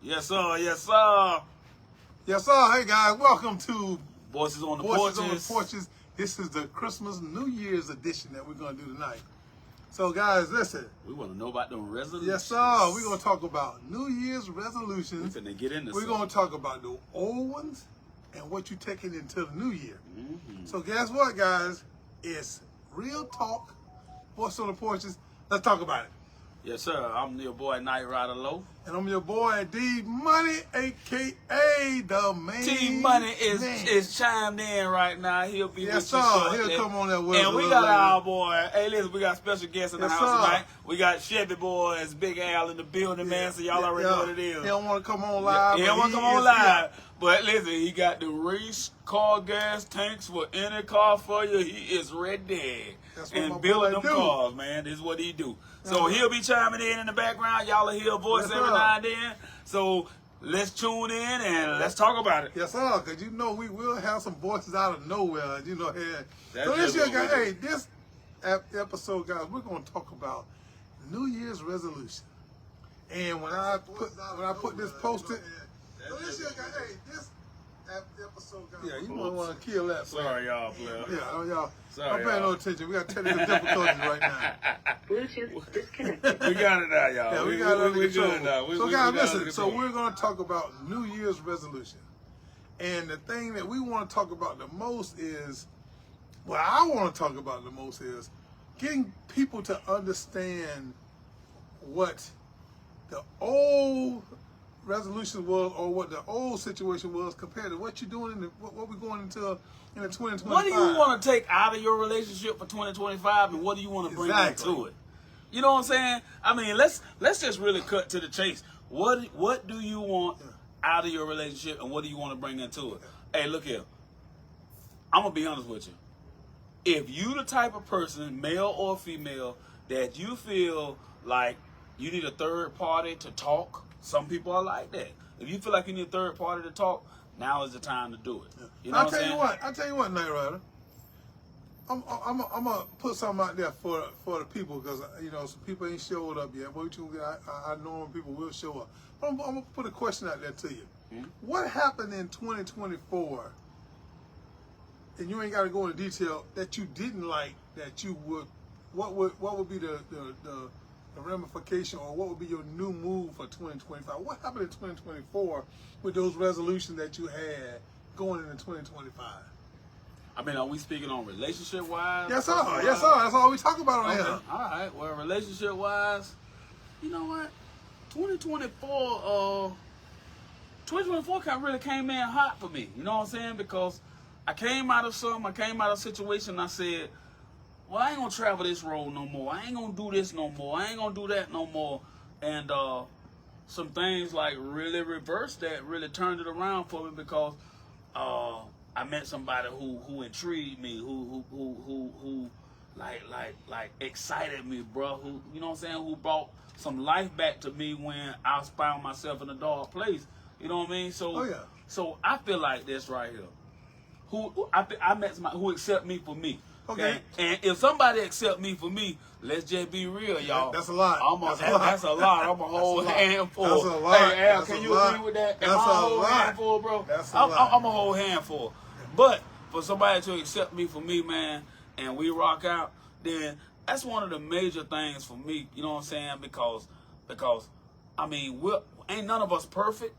Yes, sir. Yes, sir. Yes, sir. Hey, guys. Welcome to Voices on the Voices Porches. on the Porches. This is the Christmas New Year's edition that we're going to do tonight. So, guys, listen. We want to know about them resolutions. Yes, sir. We're going to talk about New Year's resolutions. We're finna get into We're going to talk about the old ones and what you're taking into the new year. Mm-hmm. So, guess what, guys? It's real talk. Voices on the Porches. Let's talk about it. Yes, sir. I'm your boy, Night Rider Low. And I'm your boy, D Money, a.k.a. the main T Money man. is chimed in right now. He'll be Yes, with sir. you shortly. He'll come on that with us And a we little got later. our boy. Hey, listen, we got special guests in the Yes, house sir. tonight. We got Chevy Boys, Big Al in the building, man. So y'all already know what it is. He don't want to come on live. He don't want to come on live. But listen, he got the Reese car gas tanks for any car for you. He is ready. That's what my and building boy them do. cars, man. This is what he do. So he'll be chiming in the background. Y'all will hear a voice Yes, every sir. now and then. So let's tune in and let's talk about it. Yes, sir. Because you know we will have some voices out of nowhere. You know, here. That's So this just year, what guys, we hey, this episode, guys, we're going to talk about New Year's resolution. And when I put this posted, so this year, guys, hey, this episode, guys, yeah, you might want to kill that. Sorry, y'all, player. Yeah, y'all. Sorry, I'm paying no y'all. attention. We got technical difficulties right now. Bluetooth disconnected. We got it now, y'all. Yeah, we got it under we control. good now. So, we guys, got it listen. under So, control. we're going to talk about New Year's resolution. And the thing that we want to talk about the most is, what I want to talk about the most is getting people to understand what the old resolution was, or what the old situation was, compared to what you're doing in what we're going into in the 2025. What do you want to take out of your relationship for 2025, and what do you want to bring into it? You know what I'm saying? I mean, let's just really cut to the chase. What do you want out of your relationship, and what do you want to bring into it? Hey, look here. I'm gonna be honest with you. If you the type of person, male or female, that you feel like you need a third party to talk, some people are like that. If you feel like you need a third party to talk, now is the time to do it. You know I'll what I'm saying? I'll tell you what, Night Rider. I'm gonna put something out there for the people, because you know some people ain't showed up yet. But I know people will show up. But I'm gonna put a question out there to you. Hmm? What happened in 2024? And you ain't got to go into detail that you didn't like. That you would. What would be the ramification, or what would be your new move for 2025? What happened in 2024 with those resolutions that you had going into 2025? I mean, are we speaking on relationship-wise? Yes, sir. Yes, sir. That's all we talk about on Okay. here. All right. Well, relationship-wise, you know what? 2024 kind of really came in hot for me. You know what I'm saying? Because I came out of a situation, and I said, well, I ain't gonna travel this road no more. I ain't gonna do this no more. I ain't gonna do that no more. And some things like really reversed that, really turned it around for me, because I met somebody who intrigued me, who like excited me, bro. Who, you know what I'm saying? Who brought some life back to me when I found myself in a dark place. You know what I mean? So, so I feel like this right here. I met somebody who accept me for me. Okay. And if somebody accept me for me, let's just be real, y'all. That's a lot. That's a lot. I'm a whole handful. That's a lot. Hey, Al, That's can a you lot. agree with that? That's Am I a a whole lot. handful, bro? That's a lot. I'm a whole handful. But for somebody to accept me for me, man, and we rock out, then that's one of the major things for me. You know what I'm saying? Because I mean, ain't none of us perfect.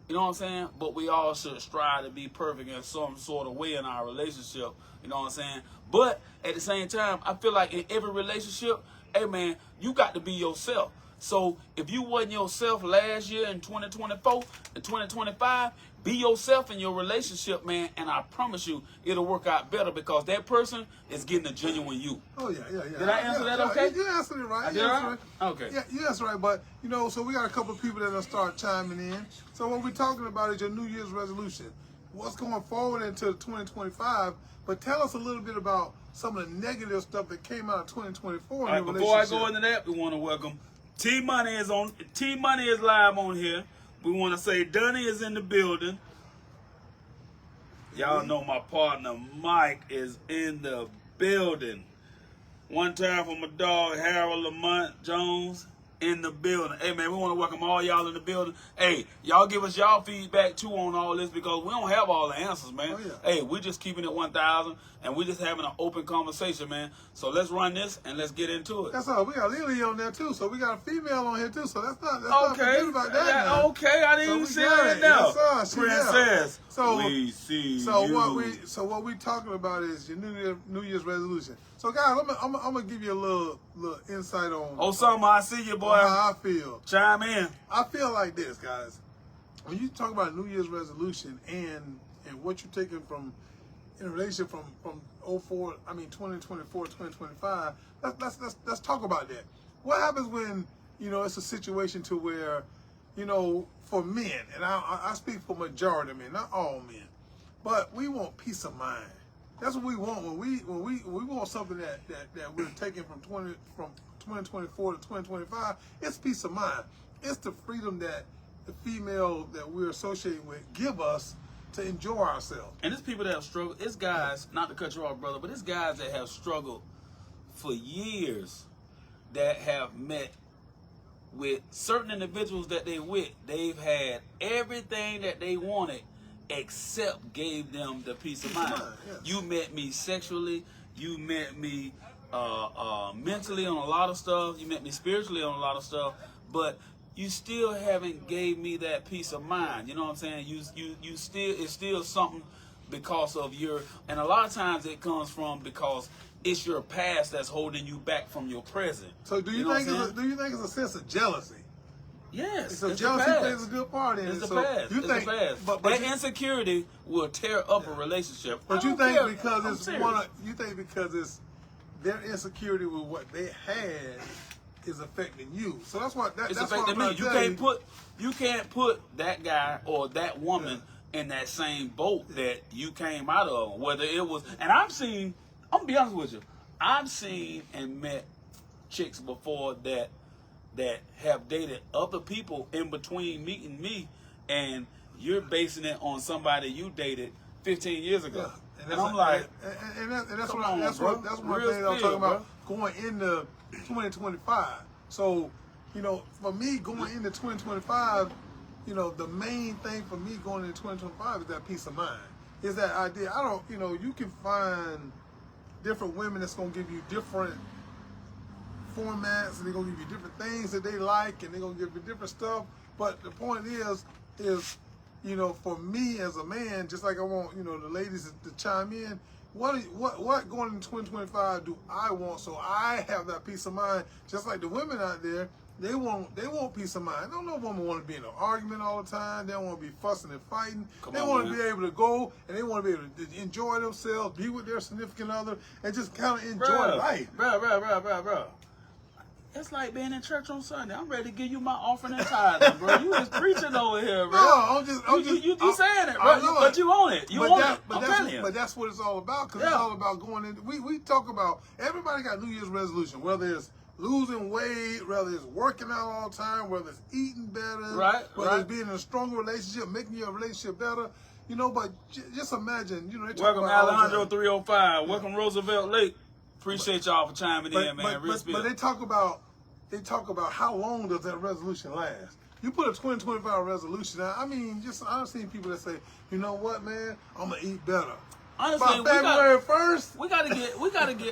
You know what I'm saying? But we all should strive to be perfect in some sort of way in our relationship. You know what I'm saying? But at the same time, I feel like in every relationship, hey man, you got to be yourself. So if you wasn't yourself last year in 2024 and 2025, be yourself in your relationship, man, and I promise you it'll work out better, because that person is getting a genuine you. Oh yeah. Did I answer that okay? You answered it right. I did right? Okay. Yeah, you answered right. But you know, so we got a couple of people that'll start chiming in. So what we're talking about is your New Year's resolution. What's going forward into 2025? But tell us a little bit about some of the negative stuff that came out of 2024 in All right, your before I relationship. go into that, we want to welcome T Money is live on here. We want to say Dunny is in the building. Y'all know my partner Mike is in the building. One time for my dog Harold Lamont Jones. in the building. Hey, man, we want to welcome all y'all in the building. Hey, y'all give us y'all feedback, too, on all this because we don't have all the answers, man. Oh, yeah. Hey, we're just keeping it 1,000, and we're just having an open conversation, man. So let's run this, and let's get into it. That's all. We got Lily on there, too. So we got a female on here, too. So let's not Okay. forget about that now. Okay, I didn't even So see we got that it. now. Yes, sir. She Princess, So- we see So you. what we talking about is your New Year's resolution. So guys, I'm gonna give you a little insight on Osama, I see you, boy. how I feel. Chime in. I feel like this, guys. When you talk about New Year's resolution and what you're taking from in a relationship from 2024 to 2025, let's talk about that. What happens when it's a situation to where for men, and I speak for majority of men, not all men, but we want peace of mind. That's what we want when we want something that we're taking from 2024 to 2025. It's peace of mind. It's the freedom that the female that we're associating with give us to enjoy ourselves. And it's people that have struggled. It's guys, not to cut you off, brother, but it's guys that have struggled for years that have met with certain individuals that they with. They've had everything that they wanted except gave them the peace of mind. Yes. You met me sexually. You met me mentally on a lot of stuff. You met me spiritually on a lot of stuff. But you still haven't gave me that peace of mind. You know what I'm saying? You still, it's still something because of your, and a lot of times it comes from because it's your past that's holding you back from your present. So do you know think what I'm saying? it's a sense of jealousy? Yes, So it's jealousy the plays past. a good part in It's it. the So past. you It's think, the past. but That you, insecurity will tear up a relationship. but I you don't think care. because I'm it's serious. you think because it's their insecurity with what they had is affecting you. So that's what It's that's what affecting I'm me. trying to tell You can't put that guy or that woman in that same boat that you came out of. Whether it was, and I'm gonna be honest with you, I've seen and met chicks before that have dated other people in between meeting me, and you're basing it on somebody you dated 15 years ago. Yeah. And I'm like, and that's come what on, that's bro. what that's one Real thing I'm spill, talking about going into 2025. So, for me going into 2025, the main thing for me going into 2025 is that peace of mind. Is that idea. I don't, you can find different women that's gonna give you different formats and they're gonna give you different things that they like and they're gonna give you different stuff. But the point is for me as a man, just like I want the ladies to chime in. What going into 2025 do I want? So I have that peace of mind, just like the women out there. They want peace of mind. No woman want to be in an argument all the time. They don't want to be fussing and fighting. They want to be able to go and they want to be able to enjoy themselves, be with their significant other, and just kind of enjoy life. Bro. It's like being in church on Sunday. I'm ready to give you my offering and tithing, bro. You just preaching over here, bro. No, I'm You saying it, I bro. know But you own it. You own it. But that's what it's all about. Because it's all about going in. We talk about, everybody got New Year's resolution, whether it's losing weight, whether it's working out all the time, whether it's eating better, whether it's being in a stronger relationship, making your relationship better. But just imagine, they talk Welcome about Alejandro 305. Welcome Roosevelt Lake. Appreciate y'all for chiming in, man. Real spill. But they talk about how long does that resolution last? You put a 2025 resolution out. I mean, I've seen people that say, you know what, man, I'm gonna eat better. Honestly, by February 1st,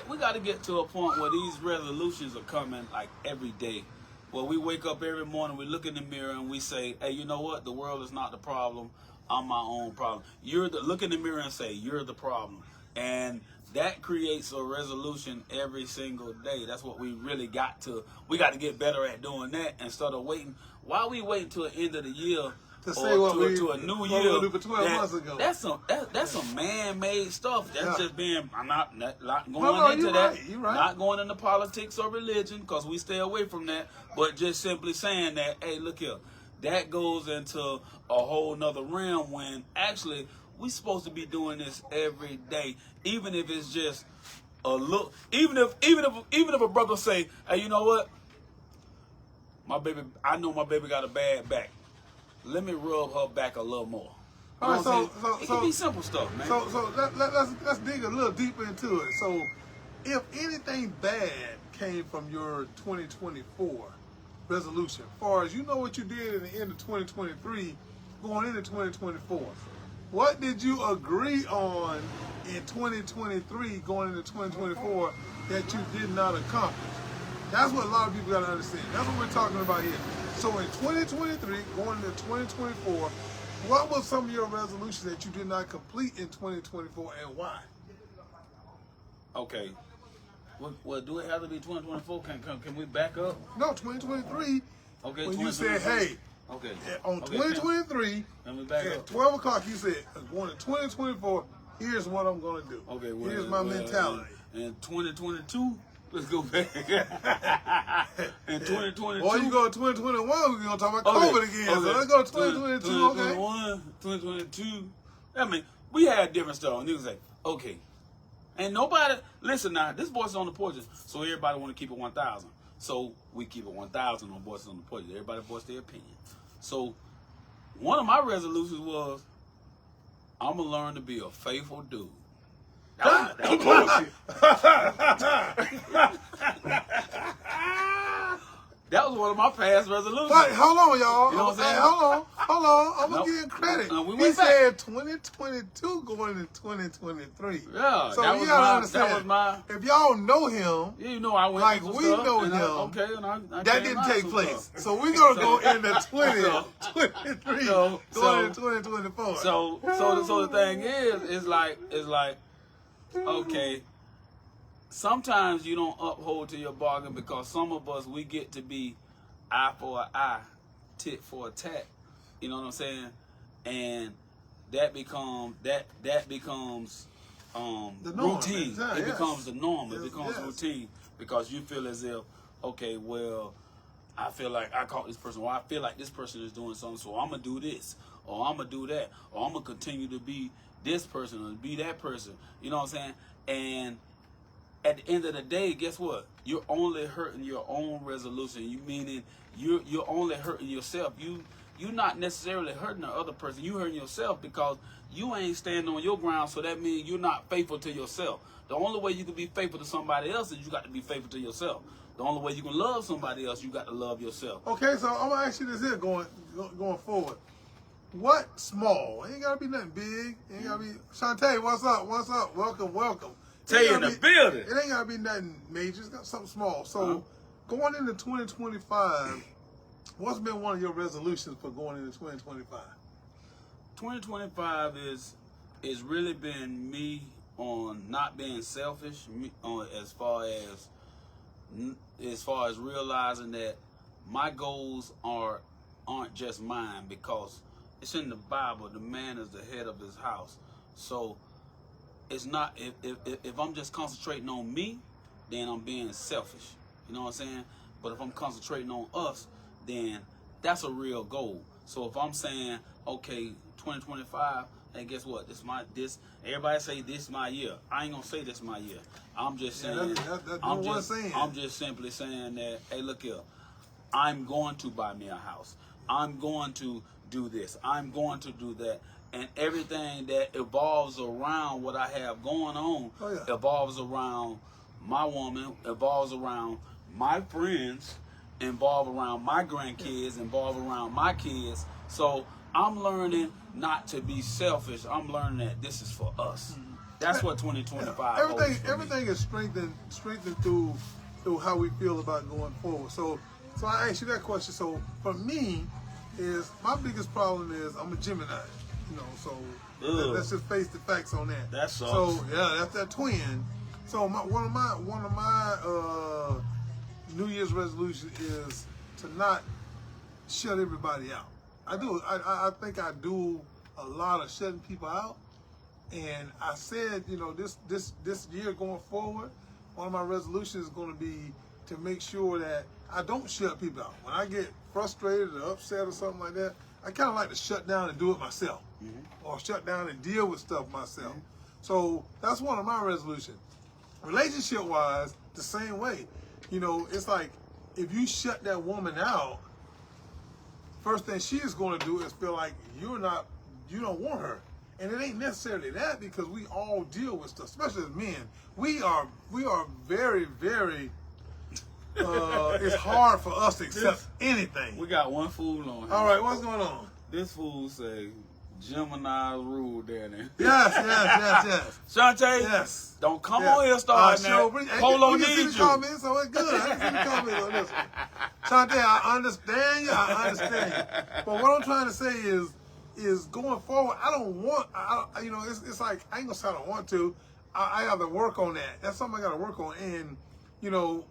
we gotta get to a point where these resolutions are coming like every day. Where we wake up every morning, we look in the mirror and we say, hey, you know what? The world is not the problem. I'm my own problem. Look in the mirror and say, you're the problem. And that creates a resolution every single day. That's what we really got to get better at doing that instead of waiting. Why we waiting till the end of the year to say what we to a new what year? we do for 12 months ago. That's some man-made stuff. That's just being. I'm not going into you're that. Right, you're right. Not going into politics or religion because we stay away from that. But just simply saying that, hey, look here, that goes into a whole nother realm when actually we supposed to be doing this every day, even if it's just a look. Even if a brother say, hey, you know what? I know my baby got a bad back. Let me rub her back a little more. All right, so it can be simple stuff, man. So let's dig a little deeper into it. So, if anything bad came from your 2024, resolution? As far as you know what you did in the end of 2023, going into 2024. What did you agree on in 2023 going into 2024 that you did not accomplish? That's what a lot of people got to understand. That's what we're talking about here. So in 2023, going into 2024, what were some of your resolutions that you did not complete in 2024 and why? Okay. Well, do it have to be 2024? Can we back up? No, 2023. Okay. When you said, hey, okay. on 2023, Can we back at up? 12 o'clock, you said, going to 2024, here's what I'm going to do. Okay. Well, here's my mentality. In 2022, let's go back. In 2022. Or you go to 2021, we're going to talk about COVID again. So let's go to 2022, 2021, 2022. I mean, we had different stuff. And niggas say, okay. And nobody, listen now, this Voices on the Porches, so everybody want to keep it 1,000. So we keep it 1,000 on Voices on the Porches. Everybody voice their opinion. So one of my resolutions was, I'm going to learn to be a faithful dude. That was bullshit. That was one of my past resolutions. Wait, hold on, y'all. You know what I'm saying? Hey, hold on. I'm going to give you credit. We He went back. said 2022 going into 2023. Yeah, So that you was got to my, understand. that was my, If y'all know him, yeah, you know, I went like through some we stuff, know and him, I that came didn't out take some place. stuff. So we're going to go into 2023 So- going into 2024. So the thing is like, okay, sometimes you don't uphold to your bargain because some of us, we get to be eye for an eye, tit for a tat. You know what I'm saying? And that becomes The norm. routine. Exactly, It yes. becomes the norm. Yes, It becomes yes. routine because you feel as if, okay, well, I feel like I caught this person, or I feel like this person is doing something, so I'm gonna do this, or I'm gonna do that, or I'm gonna continue to be this person or be that person. You know what I'm saying? And at the end of the day, guess what? You're only hurting your own resolution. You meaning you're only hurting yourself. You're not necessarily hurting the other person. You hurting yourself because you ain't standing on your ground. So that means you're not faithful to yourself. The only way you can be faithful to somebody else is you got to be faithful to yourself. The only way you can love somebody else, you got to love yourself. Okay, so I'm gonna ask you this here going forward. What small? Ain't gotta be nothing big. Ain't gotta be. Shantae, what's up? What's up? Welcome. Tell you in the building. It ain't gotta be nothing major. It's got something small. So going into 2025, what's been one of your resolutions for going into 2025? 2025 is really been me on not being selfish, on as far as realizing that my goals aren't just mine, because it's in the Bible, the man is the head of his house. So it's not, if I'm just concentrating on me, then I'm being selfish. You know what I'm saying? But if I'm concentrating on us, then that's a real goal. So if I'm saying, okay, 2025, and guess what? Everybody say this is my year. I ain't gonna say this is my year. I'm just saying, I'm just simply saying that, hey, look here, I'm going to buy me a house. I'm going to do this. I'm going to do that. And everything that evolves around what I have going on evolves around my woman, evolves around my friends, involve around my grandkids, involve around my kids. So I'm learning not to be selfish. I'm learning that this is for us. That's what 2025 holds for me. Everything is strengthened through how we feel about going forward. So I asked you that question. So for me, is my biggest problem is I'm a Gemini. You know, so let's just face the facts on that. That sucks. So yeah, that's that twin. So one of my New Year's resolution is to not shut everybody out. I think I do a lot of shutting people out. And I said, you know, this year going forward, one of my resolutions is going to be to make sure that I don't shut people out. When I get frustrated or upset or something like that, I kind of like to shut down and do it myself, or shut down and deal with stuff myself. So that's one of my resolutions. Relationship-wise, the same way. You know, it's like if you shut that woman out, first thing she is going to do is feel like you don't want her. And it ain't necessarily that, because we all deal with stuff, especially as men. We are very, very it's hard for us to accept anything. We got one fool on here. All right, what's going on? This fool say Gemini's rule down there. Yes. Shantae, Yes. don't come on here starting that. Polo we can see needs the you. comments, so it's good. I can see the comments on this one. Shantae, I understand you. But what I'm trying to say is going forward, I don't want, you know, it's like, I ain't gonna say I don't want to. I have to work on that. That's something I got to work on. And, you know,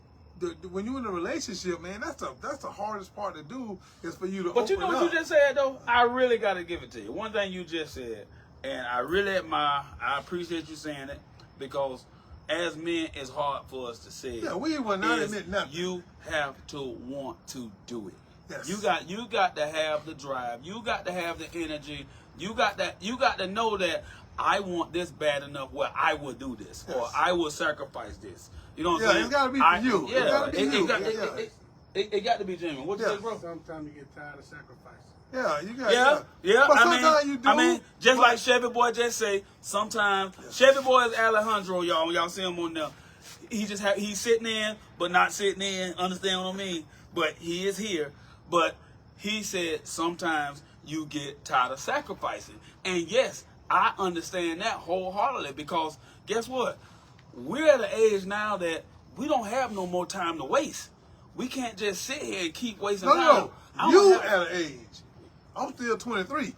when you're in a relationship, man, that's the hardest part to do is for you to But you know open what up. you just said, though? I really got to give it to you. One thing you just said, and I really admire, I appreciate you saying it, because as men, it's hard for us to say it. Yeah, we will not is admit nothing. You have to want to do it. Yes. You got to have the drive. You got to have the energy. You got to know that I want this bad enough where I will do this, or Yes. I will sacrifice this. You know what Yeah, I'm saying? it's gotta be for you. It Yeah, gotta be you. it got to be genuine. What you Yeah. say, bro? Sometimes you get tired of sacrificing. Yeah, you got Yeah. But I sometimes you do. mean, just but- like Chevy Boy just say, sometimes Chevy Boy is Alejandro, y'all. When y'all see him on there, he's sitting in, but not sitting in. Understand what I mean? But he is here. But he said sometimes you get tired of sacrificing, and yes, I understand that wholeheartedly, because guess what? We're at an age now that we don't have no more time to waste. We can't just sit here and keep wasting time. No. I You don't have- at an age. I'm still 23.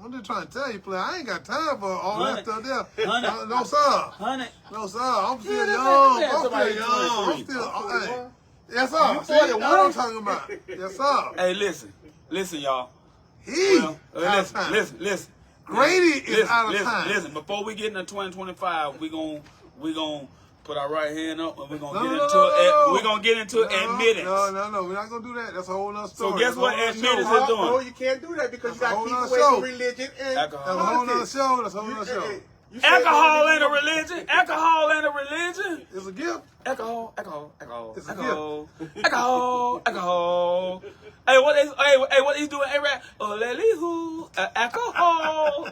I'm just trying to tell you, player, I ain't got time for all that stuff there. No, sir. 100. No, sir. I'm still Yeah, young. that's I'm still somebody young. I'm 23. still. I'm Hey. 41. Yes, sir. You See, that's 41? what I'm talking about. Yes, sir. Hey, listen, y'all. He Well, out of time. listen. Grady is out of time. Listen, before we get into 2025, we gonna put our right hand up and we're gonna get No, into no. We're gonna get into admittance. No. We're not gonna do that. That's a whole nother story. So guess That's a what whole nother admittance show. is doing? No, you can't do that because you That's a got to whole keep nother away show. from religion and Alcohol. That's a whole nother politics. show. That's a whole nother show. You say Alcohol God ain't a is- religion. Alcohol ain't a religion. It's a gift. Alcohol. It's a Alcohol. Hey, what he's doing? Hey, rap. Alcohol.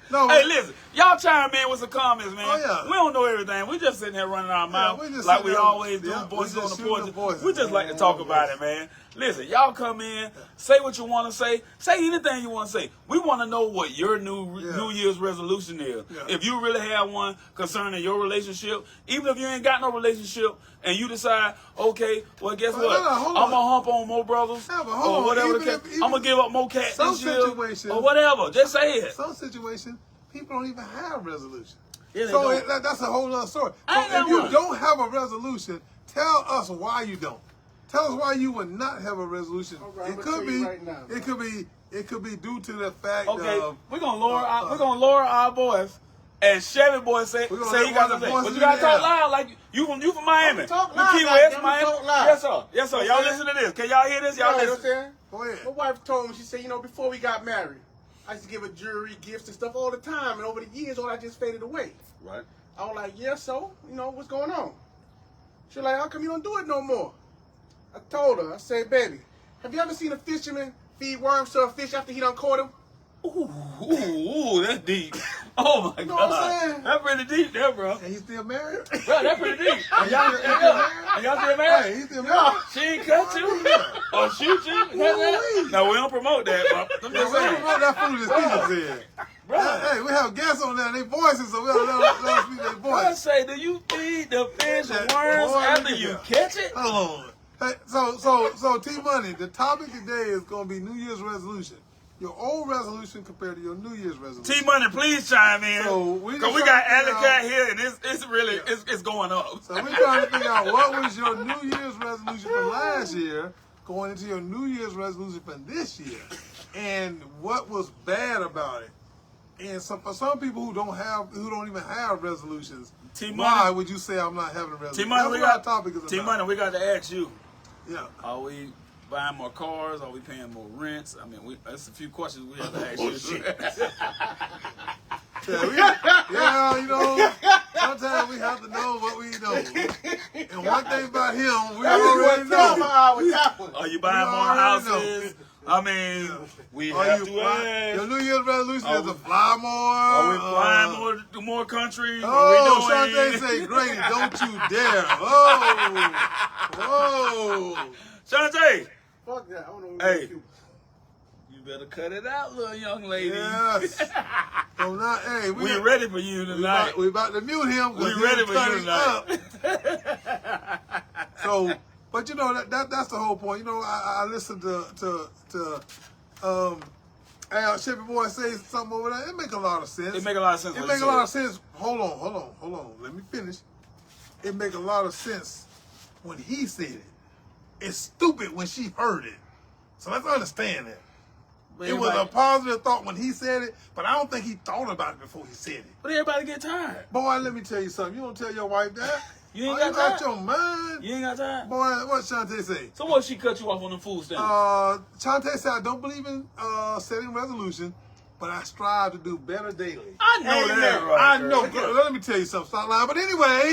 No, Hey, listen, y'all chime in with some comments, man. Oh, yeah. We don't know everything. We just sitting here running our mouth we just like sitting we there- always do, yeah, we voices just on the shooting the porch. voices, We just like to talk about it, man. Listen, y'all come in, say what you want to say anything you want to say. We want to know what your New Year's resolution is. Yeah. If you really have one concerning your relationship, even if you ain't got no relationship, and you decide, okay, well, guess Hold what? on, hold I'm on. gonna hump on more brothers, Yeah, but hold or on, whatever. even if- I'm gonna give up more cats some this year, situations- or whatever. Just say it. Some situations, people don't even have resolution. Yeah, they So don't. that's a whole other story. I So ain't got if you one. don't have a resolution, tell us why you don't. Tell us why you would not have a resolution. All right, It I'm could gonna be. tell you right now. It could be due to the fact Okay, of. we're gonna lower our voice, and Chevy Boy say We're gonna say let he got one of the something. But voices you gotta in the talk air. loud, like you from Miami. Talk You loud, Key goddamn West, it, Miami. talk loud. Yes, sir. Yes, sir. Y'all Okay. listen to this. Can y'all hear this? You Y'all know what I'm listen. saying? Go ahead. My wife told me, she said, before we got married, I used to give her jewelry, gifts, and stuff all the time. And over the years, all that just faded away. Right. I was like, yeah, so, what's going on? She was like, how come you don't do it no more? I told her, I said, baby, have you ever seen a fisherman feed worms to a fish after he done caught him? Ooh, that's deep. Oh my know what I'm God, saying? that's pretty deep, there, bro. And he's still married? Bro, that's pretty deep. And y'all still Hey, married? he's still married? She ain't cut you or shoot you? Woo-wee. No, we don't promote that, bro. I'm Yeah, just we saying. promote that foolishness people said. Bro. Hey, we have guests on there, they voices, so we have to let them speak their I voice. say, do you feed the fish That worms boy, after look you at catch it? Hold on. Hey, so T Money, the topic today is going to be New Year's resolution. Your old resolution compared to your New Year's resolution. T Money, please chime in. So we Because we just got trying to Alley figure Cat out- here, and it's really it's going up. So we're trying to figure out what was your New Year's resolution from last year going into your New Year's resolution from this year, and what was bad about it. And so for some people who don't even have resolutions, T-Money. why would you say I'm not having a resolution? T Money, That's we what our got topic is about. T Money, we got to ask you. Yeah. Are we buying more cars? Are we paying more rents? I mean, that's a few questions we have to ask you. Yeah, you know, Sometimes we have to know what we know. And one thing about him, we That already was what know. with that one. Are you buying You more already know. houses? I mean, we Are have you to fly, ask. your New Year's resolution Are is to we- fly more? Are we flying more to more countries? Oh, What we Shantae doing? say, Grady, don't you dare. Oh, whoa. Shantae, Fuck that. I don't know who Hey. you. you better cut it out, little young lady. Yes. So now, hey, We ready for you tonight. we about to mute him. 'cause We he's ready for you cutting up. tonight. So, but you know that's the whole point. You know, I listened to Al Shippy Boy say something over there. It make a lot of sense. It make a lot of sense. It what make you a lot of said. sense. Hold on. Let me finish. It make a lot of sense when he said it. It's stupid when she heard it. So let's understand that. But It was a everybody- positive thought when he said it, but I don't think he thought about it before he said it. But everybody get tired. Boy, let me tell you something. You don't tell your wife that. You ain't Are got out time. your mind. You ain't got time. Boy, what Shantae say? So what? She cut you off on the food stamp. Shantae said, I don't believe in setting resolution, but I strive to do better daily. I know Amen. that, right? I girl. know, girl. Let me tell you something, stop lying. But anyway,